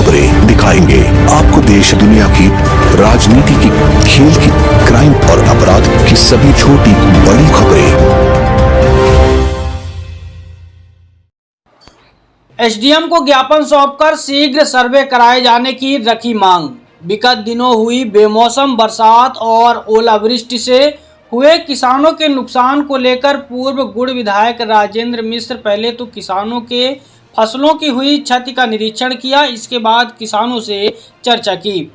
खबरें दिखाएंगे आपको देश दुनिया की राजनीति की, खेल की, क्राइम और अपराध की सभी छोटी बड़ी खबरें। एसडीएम को ज्ञापन सौंपकर शीघ्र सर्वे कराए जाने की रखी मांग। विगत दिनों हुई बेमौसम बरसात और ओलावृष्टि से हुए किसानों के नुकसान को लेकर पूर्व गुड़ विधायक राजेंद्र मिश्र पहले तो किसानों के फसलों की हुई क्षति का निरीक्षण किया, इसके बाद किसानों से चर्चा की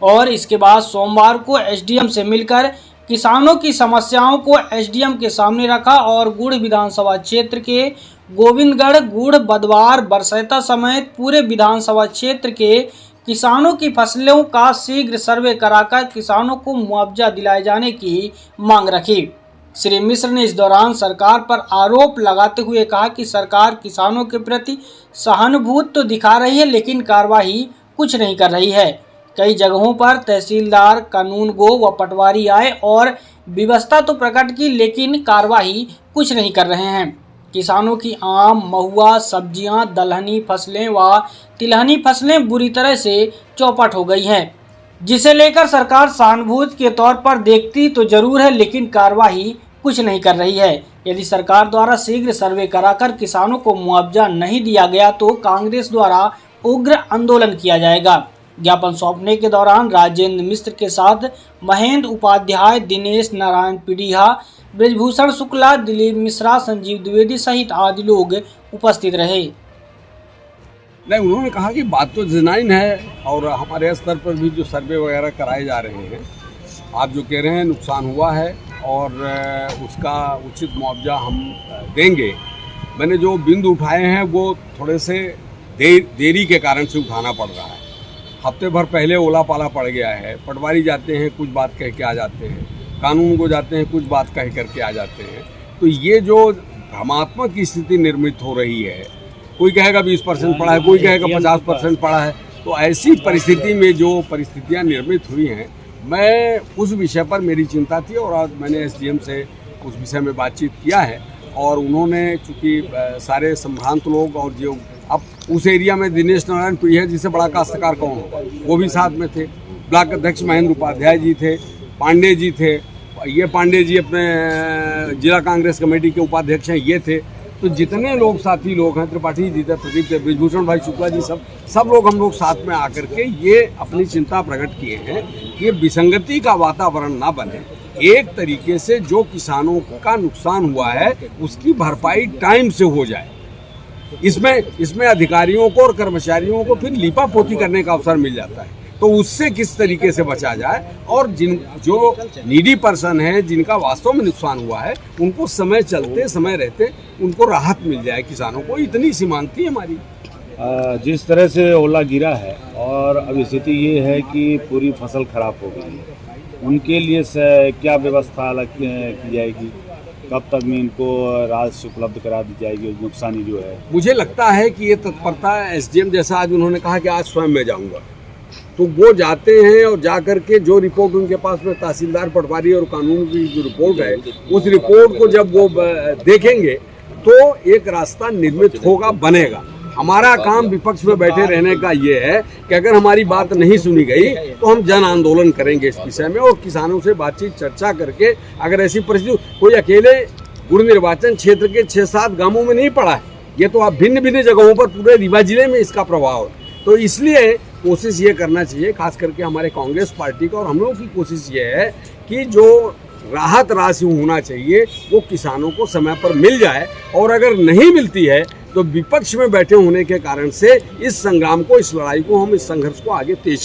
और इसके बाद सोमवार को एसडीएम से मिलकर किसानों की समस्याओं को एसडीएम के सामने रखा और गुड़ विधानसभा क्षेत्र के गोविंदगढ़, गुड़, बदवार, बरसैता समेत पूरे विधानसभा क्षेत्र के किसानों की फसलों का शीघ्र सर्वे कराकर किसानों को मुआवजा दिलाए जाने की मांग रखी। श्री मिश्र ने इस दौरान सरकार पर आरोप लगाते हुए कहा कि सरकार किसानों के प्रति सहानुभूति तो दिखा रही है लेकिन कार्रवाई कुछ नहीं कर रही है। कई जगहों पर तहसीलदार कानून गो व पटवारी आए और व्यवस्था तो प्रकट की लेकिन कार्रवाई कुछ नहीं कर रहे हैं। किसानों की आम, महुआ, सब्जियां, दलहनी फसलें व तिलहनी फसलें बुरी तरह से चौपट हो गई हैं, जिसे लेकर सरकार सहानुभूति के तौर पर देखती तो जरूर है लेकिन कार्रवाई कुछ नहीं कर रही है। यदि सरकार द्वारा शीघ्र सर्वे कराकर किसानों को मुआवजा नहीं दिया गया तो कांग्रेस द्वारा उग्र आंदोलन किया जाएगा। ज्ञापन सौंपने के दौरान राजेंद्र मिश्र के साथ महेंद्र उपाध्याय, दिनेश नारायण पीढ़िया, ब्रजभूषण शुक्ला, दिलीप मिश्रा, संजीव द्विवेदी सहित आदि लोग उपस्थित रहे। नहीं, उन्होंने कहा कि बात तो जेन्युइन है और हमारे स्तर पर भी जो सर्वे वगैरह कराए जा रहे हैं, आप जो कह रहे हैं नुकसान हुआ है और उसका उचित मुआवजा हम देंगे। मैंने जो बिंदु उठाए हैं वो थोड़े से देरी के कारण से उठाना पड़ रहा है। हफ्ते भर पहले ओला पाला पड़ गया है, पटवारी जाते हैं कुछ बात कह के आ जाते हैं, कानून को जाते हैं कुछ बात कह करके आ जाते हैं। तो ये जो भ्रमात्मक स्थिति निर्मित हो रही है, कोई कहेगा 20% पड़ा है, कोई कहेगा 50% पड़ा है, तो ऐसी परिस्थिति में जो परिस्थितियां निर्मित हुई हैं, मैं उस विषय पर मेरी चिंता थी और आज मैंने एसडीएम से उस विषय में बातचीत किया है और उन्होंने चूँकि सारे संभ्रांत लोग और जो अब उस एरिया में दिनेश नारायण पीढ़िया जिससे बड़ा काश्तकार कौन हो, वो भी साथ में थे, ब्लॉक अध्यक्ष महेंद्र उपाध्याय जी थे, पांडे जी थे, ये पांडे जी अपने जिला कांग्रेस कमेटी के उपाध्यक्ष हैं, ये थे। तो जितने लोग साथी लोग हैं, त्रिपाठी जी थे, प्रदीप थे, ब्रजभूषण भाई शुक्ला जी, सब लोग हम लोग साथ में आकर के ये अपनी चिंता प्रकट किए हैं कि ये विसंगति का वातावरण ना बने। एक तरीके से जो किसानों का नुकसान हुआ है उसकी भरपाई टाइम से हो जाए। इसमें अधिकारियों को और कर्मचारियों को फिर लीपापोती करने का अवसर मिल जाता है, तो उससे किस तरीके से बचा जाए और जो नीडी पर्सन है, जिनका वास्तव में नुकसान हुआ है, उनको समय चलते समय रहते उनको राहत मिल जाए। किसानों को इतनी सी मांग थी हमारी। जिस तरह से ओला गिरा है और अब स्थिति ये है कि पूरी फसल खराब हो गई है, उनके लिए क्या व्यवस्था अलग की जाएगी? कब तक में इनको राशि उपलब्ध करा दी जाएगी? नुकसानी जो है, मुझे लगता है कि ये तत्परता एसडीएम जैसा आज उन्होंने कहा कि आज स्वयं मैं जाऊंगा, तो वो जाते हैं और जा करके जो रिपोर्ट उनके पास में तहसीलदार, पटवारी और कानून की जो रिपोर्ट है, उस रिपोर्ट को जब वो देखेंगे तो एक रास्ता निर्मित होगा, बनेगा। हमारा काम विपक्ष में बैठे रहने का ये है कि अगर हमारी बात नहीं सुनी गई तो हम जन आंदोलन करेंगे इस विषय में और किसानों से बातचीत चर्चा करके, अगर ऐसी परिस्थिति, कोई अकेले गुड़ निर्वाचन क्षेत्र के 6-7 गांवों में नहीं पड़ा है, ये तो आप भिन्न भिन्न जगहों पर पूरे रीवा जिले में इसका प्रभाव है। तो इसलिए कोशिश ये करना चाहिए, खास करके हमारे कांग्रेस पार्टी का और हम लोगों की कोशिश ये है कि जो राहत राशि होना चाहिए वो किसानों को समय पर मिल जाए और अगर नहीं मिलती है तो विपक्ष में बैठे होने के कारण से इस संग्राम को, इस लड़ाई को, हम इस संघर्ष को आगे तेज